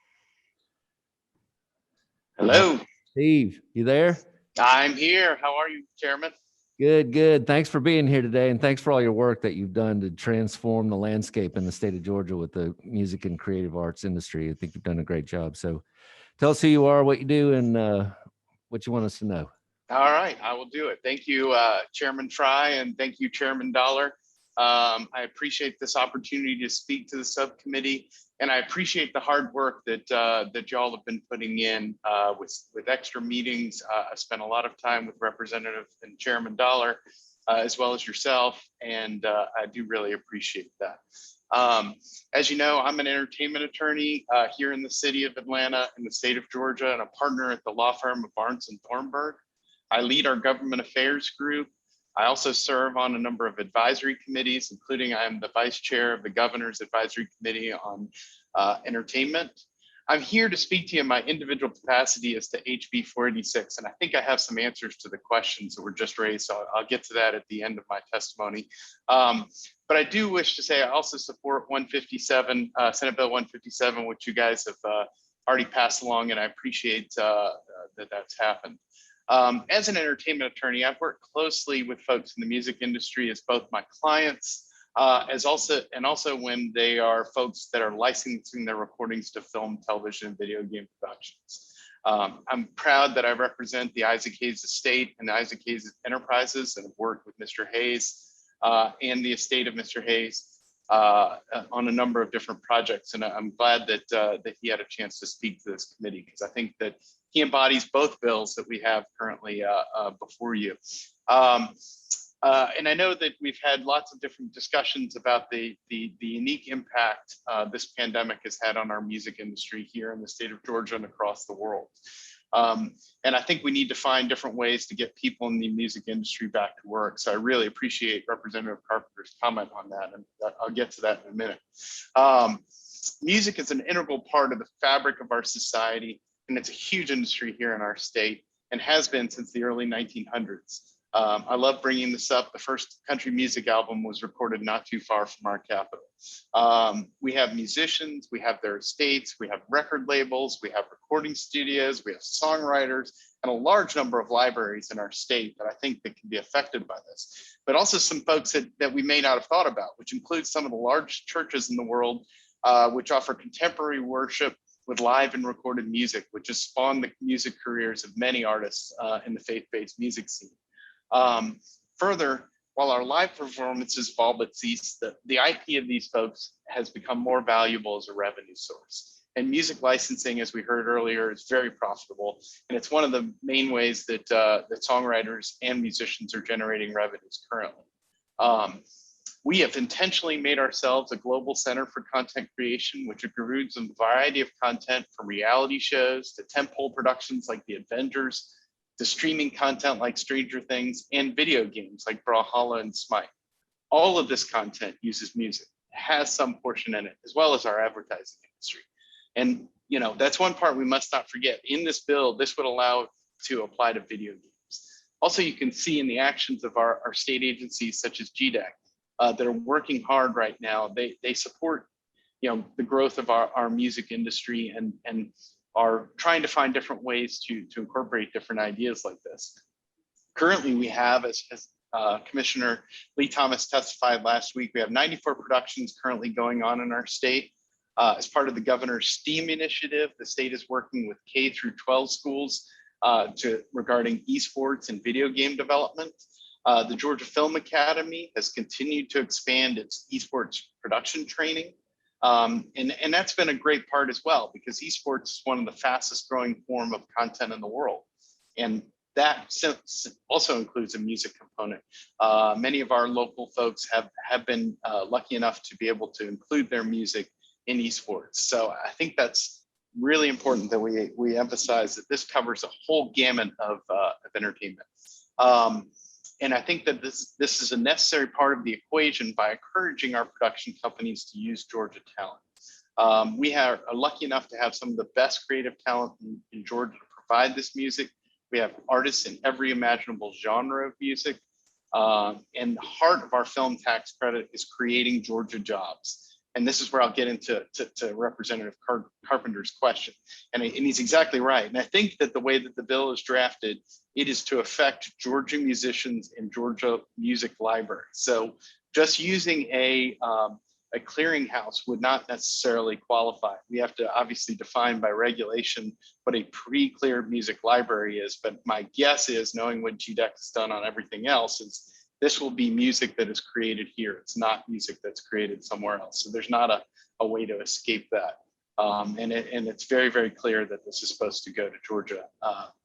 Hello. Steve, you there? I'm here. How are you, Chairman? Good. Thanks for being here today, and thanks for all your work that you've done to transform the landscape in the state of Georgia with the music and creative arts industry. I think you've done a great job. So tell us who you are, what you do, and what you want us to know. All right, I will do it. Thank you, Chairman Fry, and thank you, Chairman Dollar. I appreciate this opportunity to speak to the subcommittee, and I appreciate the hard work that y'all have been putting in with extra meetings. I spent a lot of time with Representative and Chairman Dollar, as well as yourself, and I do really appreciate that. As you know, I'm an entertainment attorney here in the city of Atlanta, in the state of Georgia, and a partner at the law firm of Barnes and Thornburg. I lead our government affairs group. I also serve on a number of advisory committees, including I am the vice chair of the Governor's Advisory Committee on Entertainment. I'm here to speak to you in my individual capacity as to HB 486, and I think I have some answers to the questions that were just raised, so I'll get to that at the end of my testimony. But I do wish to say I also support 157, Senate Bill 157, which you guys have already passed along, and I appreciate that that's happened. As an entertainment attorney, I've worked closely with folks in the music industry as both my clients, also when they are folks that are licensing their recordings to film, television, and video game productions. I'm proud that I represent the Isaac Hayes estate and the Isaac Hayes Enterprises, and have worked with Mr. Hayes and the estate of Mr. Hayes on a number of different projects. And I'm glad that he had a chance to speak to this committee, because I think that he embodies both bills that we have currently before you. And I know that we've had lots of different discussions about the unique impact this pandemic has had on our music industry here in the state of Georgia and across the world. And I think we need to find different ways to get people in the music industry back to work. So I really appreciate Representative Carpenter's comment on that, and I'll get to that in a minute. Music is an integral part of the fabric of our society, and it's a huge industry here in our state and has been since the early 1900s. I love bringing this up. The first country music album was recorded not too far from our capital. We have musicians, we have their estates, we have record labels, we have recording studios, we have songwriters, and a large number of libraries in our state that I think that can be affected by this. But also some folks that we may not have thought about, which includes some of the large churches in the world, which offer contemporary worship with live and recorded music, which has spawned the music careers of many artists in the faith-based music scene. Further, while our live performances have all but ceased, the IP of these folks has become more valuable as a revenue source. And music licensing, as we heard earlier, is very profitable. And it's one of the main ways that, that songwriters and musicians are generating revenues currently. We have intentionally made ourselves a global center for content creation, which includes a variety of content from reality shows to tentpole productions like The Avengers, to streaming content like Stranger Things, and video games like Brawlhalla and Smite. All of this content uses music, has some portion in it, as well as our advertising industry. And you know, that's one part we must not forget. In this bill, this would allow to apply to video games. Also, you can see in the actions of our state agencies such as GDAC that are working hard right now. They support, you know, the growth of our music industry and are trying to find different ways to incorporate different ideas like this. Currently, we have, as Commissioner Lee Thomas testified last week, we have 94 productions currently going on in our state. As part of the governor's STEAM initiative, the state is working with K through 12 schools regarding esports and video game development. The Georgia Film Academy has continued to expand its esports production training. And that's been a great part as well, because esports is one of the fastest growing form of content in the world. And that also includes a music component. Many of our local folks have been lucky enough to be able to include their music in esports. So I think that's really important that we emphasize that this covers a whole gamut of entertainment. And I think that this is a necessary part of the equation by encouraging our production companies to use Georgia talent. We are lucky enough to have some of the best creative talent in Georgia to provide this music. We have artists in every imaginable genre of music. And the heart of our film tax credit is creating Georgia jobs. And this is where I'll get into Representative Carpenter's question. And he's exactly right. And I think that the way that the bill is drafted, it is to affect Georgia musicians and Georgia music libraries. So just using a clearinghouse would not necessarily qualify. We have to obviously define by regulation what a pre-cleared music library is. But my guess is, knowing what GDEC has done on everything else, is this will be music that is created here. It's not music that's created somewhere else. So there's not a way to escape that. And it's very, very clear that this is supposed to go to Georgia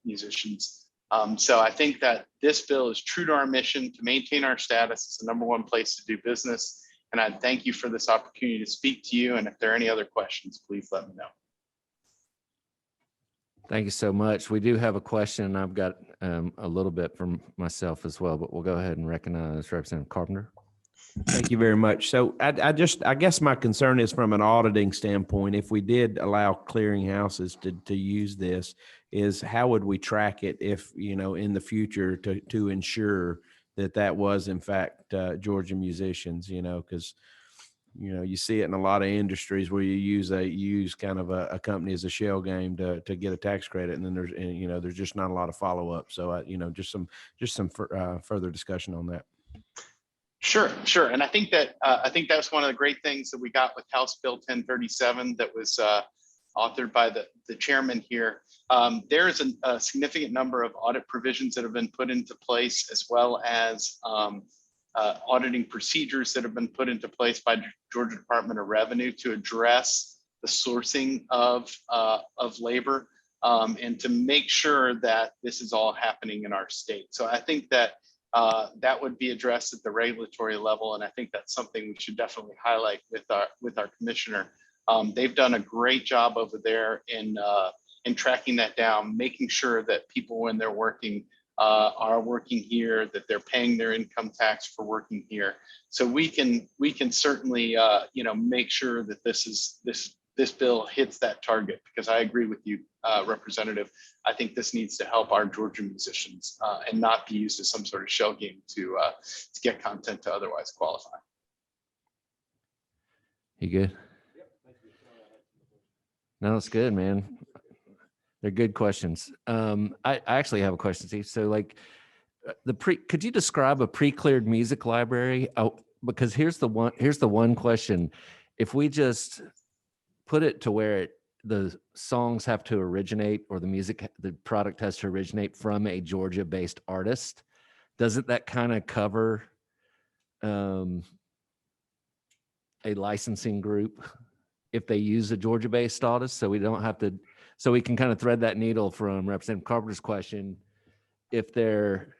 musicians. So I think that this bill is true to our mission to maintain our status as the #1 place to do business. And I thank you for this opportunity to speak to you. And if there are any other questions, please let me know. Thank you so much. We do have a question. I've got a little bit from myself as well, but we'll go ahead and recognize Representative Carpenter. Thank you very much. So I guess my concern is from an auditing standpoint, if we did allow clearinghouses to use this, is how would we track it if, you know, in the future to ensure that was in fact Georgia musicians, you know, because, you know, you see it in a lot of industries where you use kind of a company as a shell game to get a tax credit, and then there's just not a lot of follow up. So just some further discussion on that. Sure. And I think that's one of the great things that we got with House Bill 1037 that was authored by the chairman here. There is a significant number of audit provisions that have been put into place, as well as auditing procedures that have been put into place by Georgia Department of Revenue to address the sourcing of labor and to make sure that this is all happening in our state. So I think that that would be addressed at the regulatory level, and I think that's something we should definitely highlight with our commissioner. They've done a great job over there in and tracking that down, making sure that people, when they're working, are working here, that they're paying their income tax for working here. So we can certainly make sure that this bill hits that target, because I agree with you, Representative. I think this needs to help our Georgia musicians and not be used as some sort of shell game to get content to otherwise qualify. You good? No, it's good, man. They're good questions. I actually have a question, Steve. So like could you describe a pre-cleared music library? Oh, because here's the one question. If we just put it to where the songs have to originate, or the product has to originate from a Georgia-based artist, doesn't that kind of cover a licensing group if they use a Georgia-based artist? So we don't have to, so we can kind of thread that needle from Representative Carpenter's question. If they're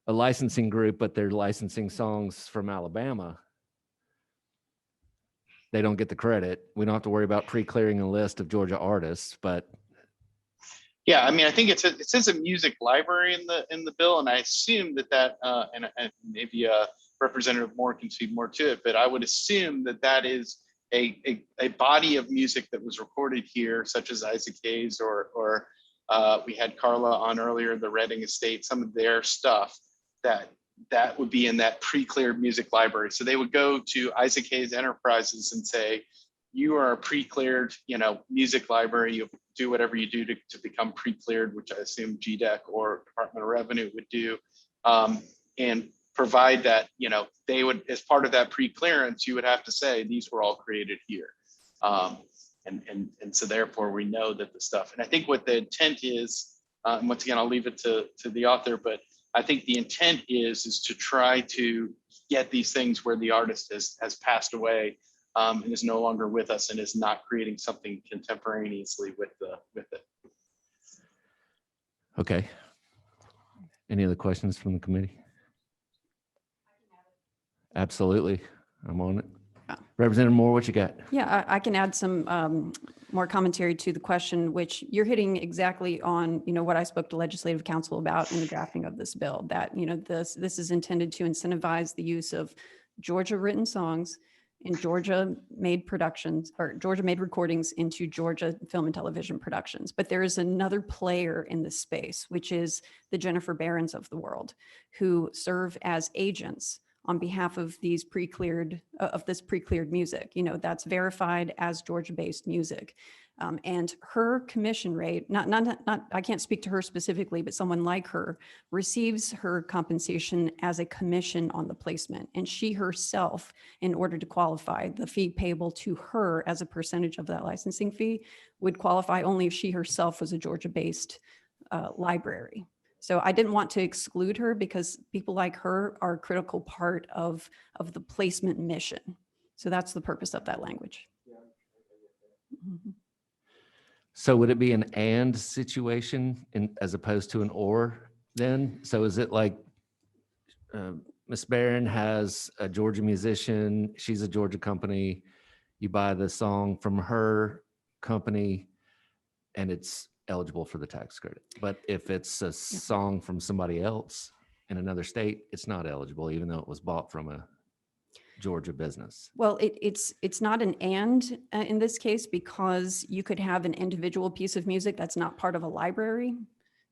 a licensing group, but they're licensing songs from Alabama, they don't get the credit. We don't have to worry about pre-clearing a list of Georgia artists, but. Yeah, I mean, I think it says a music library in the bill, and I assume that and maybe Representative Moore can speak more to it, but I would assume that is a body of music that was recorded here, such as Isaac Hayes or we had Carla on earlier, the Redding Estate, some of their stuff that would be in that pre-cleared music library. So they would go to Isaac Hayes Enterprises and say, you are a pre-cleared, music library. You do whatever you do to become pre-cleared, which I assume GDEC or Department of Revenue would do, and provide that. They would, as part of that pre-clearance, you would have to say these were all created here, and so therefore we know that the stuff. And I think what the intent is, and once again I'll leave it to the author, but I think the intent is to try to get these things where the artist has passed away and is no longer with us and is not creating something contemporaneously with it. Okay. Any other questions from the committee? Absolutely. I'm on it. Representative Moore, what you got? Yeah, I can add some more commentary to the question, which you're hitting exactly on, what I spoke to Legislative Council about in the drafting of this bill, that, this is intended to incentivize the use of Georgia written songs in Georgia made productions, or Georgia made recordings into Georgia film and television productions. But there is another player in this space, which is the Jennifer Barrons of the world, who serve as agents on behalf of these pre-cleared, this pre-cleared music, that's verified as Georgia-based music. And her commission rate, I can't speak to her specifically, but someone like her receives her compensation as a commission on the placement. And she herself, in order to qualify, the fee payable to her as a percentage of that licensing fee would qualify only if she herself was a Georgia-based library. So I didn't want to exclude her, because people like her are a critical part of the placement mission. So that's the purpose of that language. Mm-hmm. So would it be an and situation as opposed to an or then? So is it like Miss Barron has a Georgia musician, she's a Georgia company, you buy the song from her company and it's eligible for the tax credit. But if it's a song from somebody else in another state, it's not eligible, even though it was bought from a Georgia business. Well, it's not an and in this case, because you could have an individual piece of music that's not part of a library,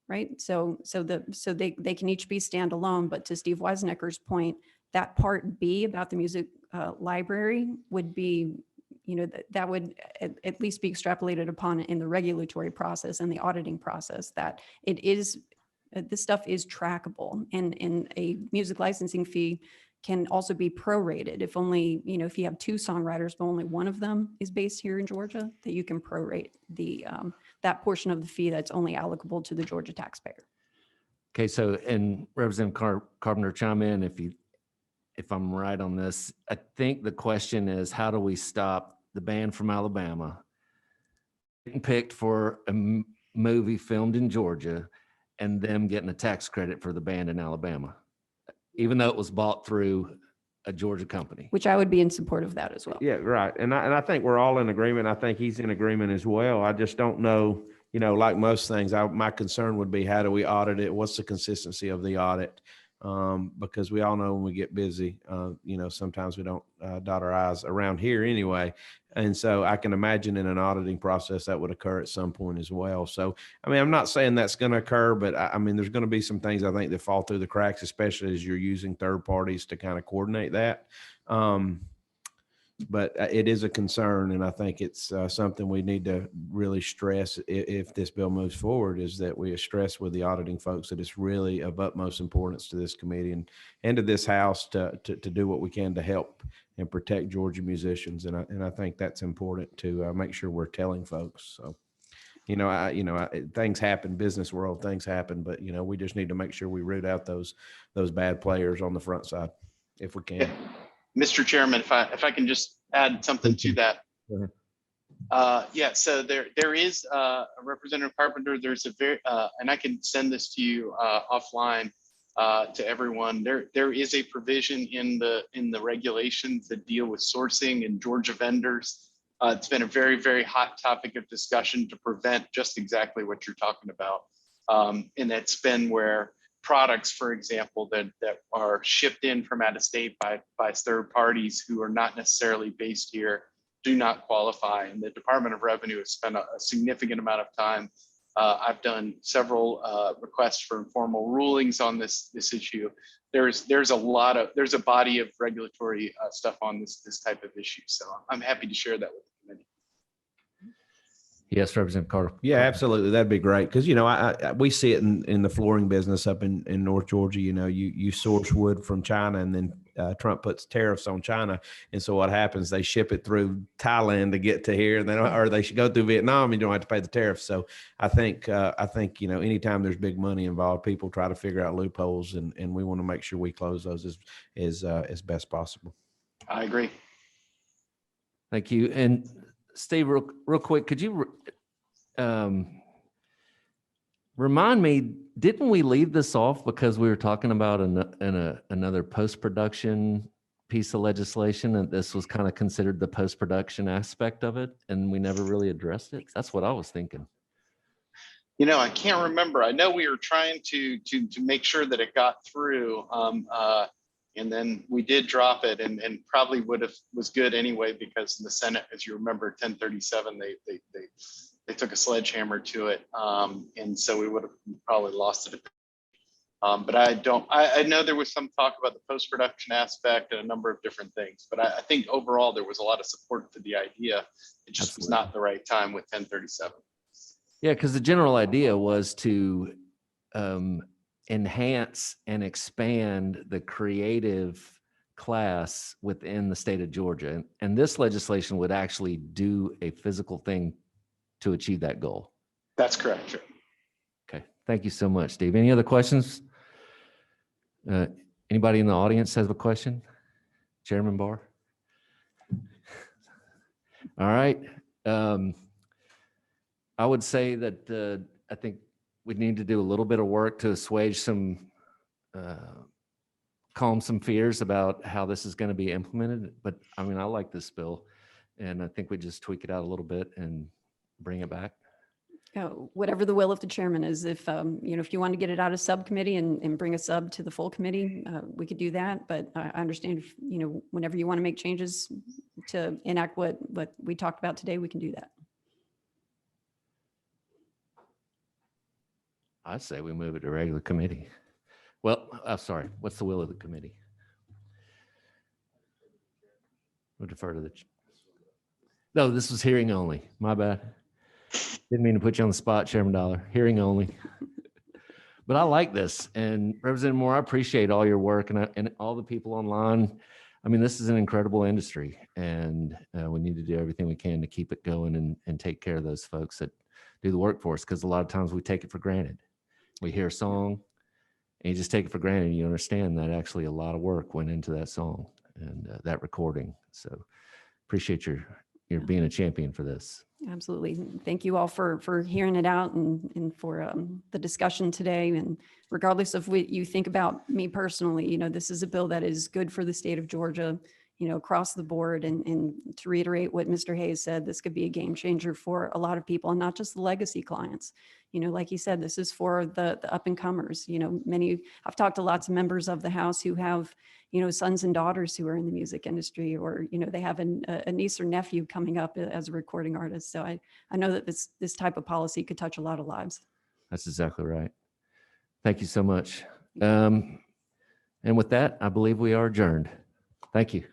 right? So they can each be standalone. But to Steve Weisnecker's point, that part B about the music library would be, that would at least be extrapolated upon in the regulatory process and the auditing process, that it is, this stuff is trackable, and a music licensing fee can also be prorated. If only, if you have two songwriters, but only one of them is based here in Georgia, that you can prorate that portion of the fee that's only allocable to the Georgia taxpayer. Okay, so, and Representative Carpenter, chime in if I'm right on this. I think the question is, how do we stop the band from Alabama getting picked for a movie filmed in Georgia and them getting a tax credit for the band in Alabama, even though it was bought through a Georgia company? Which I would be in support of that as well. Yeah, right. And I think we're all in agreement. I think he's in agreement as well. I just don't know, you know, like most things, my concern would be, how do we audit it? What's the consistency of the audit? Because we all know when we get busy, you know, sometimes we don't dot our I's around here anyway. And so I can imagine in an auditing process that would occur at some point as well. So, I mean, I'm not saying that's going to occur, but I mean, there's going to be some things I think that fall through the cracks, especially as you're using third parties to kind of coordinate that. But it is a concern, and I think it's something we need to really stress if this bill moves forward, is that we stress with the auditing folks that it's really of utmost importance to this committee and to this House to do what we can to help and protect Georgia musicians. And I think that's important to make sure we're telling folks. So, things happen, business world, things happen, but we just need to make sure we root out those bad players on the front side if we can. Yeah. Mr. Chairman, if I can just add something to that. Yeah, so there is Representative Carpenter. There's a very, and I can send this to you offline to everyone. There is a provision in the regulations that deal with sourcing and Georgia vendors. It's been a very, very hot topic of discussion to prevent just exactly what you're talking about. And that's been where products, for example, that are shipped in from out of state by third parties who are not necessarily based here do not qualify. And the Department of Revenue has spent a significant amount of time. I've done several requests for informal rulings on this issue. There's a body of regulatory stuff on this type of issue. So I'm happy to share that with the committee. Yes, Representative Carter. Yeah, absolutely. That'd be great. Because, we see it in the flooring business up in North Georgia. You source wood from China, and then Trump puts tariffs on China. And so what happens, they ship it through Thailand to get to here, and or they should go through Vietnam, and you don't have to pay the tariffs. So I think, anytime there's big money involved, people try to figure out loopholes, and we want to make sure we close those as best possible. I agree. Thank you. And Steve, real quick, could you remind me, didn't we leave this off because we were talking about another post-production piece of legislation, and this was kind of considered the post-production aspect of it, and we never really addressed it? That's what I was thinking. I can't remember. I know we were trying to make sure that it got through. And then we did drop it, and probably was good anyway, because in the Senate, as you remember, 1037, they took a sledgehammer to it, and so we would have probably lost it. But I know there was some talk about the post-production aspect and a number of different things, but I think overall there was a lot of support for the idea. It just was not the right time with 1037. Yeah, because the general idea was to enhance and expand the creative class within the state of Georgia. And this legislation would actually do a physical thing to achieve that goal. That's correct. Sure. Okay. Thank you so much, Steve. Any other questions? Anybody in the audience has a question? Chairman Barr? All right. I would say that I think we need to do a little bit of work to assuage calm some fears about how this is going to be implemented. But I mean, I like this bill, and I think we just tweak it out a little bit and bring it back. Whatever the will of the chairman is, if you want to get it out of subcommittee and bring a sub to the full committee, we could do that. But I understand if, whenever you want to make changes to enact what we talked about today, we can do that. I say we move it to regular committee. Well, I'm sorry. What's the will of the committee? We'll defer to no, this was hearing only. My bad. Didn't mean to put you on the spot, Chairman Dollar. Hearing only. But I like this. And Representative Moore, I appreciate all your work and all the people online. I mean, this is an incredible industry, and we need to do everything we can to keep it going and take care of those folks that do the work for us, because a lot of times we take it for granted. We hear a song and you just take it for granted. You understand that actually a lot of work went into that song and that recording. So appreciate your being a champion for this. Absolutely. Thank you all for hearing it out and for the discussion today. And regardless of what you think about me personally, this is a bill that is good for the state of Georgia. across the board. And to reiterate what Mr. Hayes said, this could be a game changer for a lot of people, and not just the legacy clients. Like he said, this is for the up and comers. I've talked to lots of members of the House who have, sons and daughters who are in the music industry, or, they have a niece or nephew coming up as a recording artist. So I know that this type of policy could touch a lot of lives. That's exactly right. Thank you so much. And with that, I believe we are adjourned. Thank you.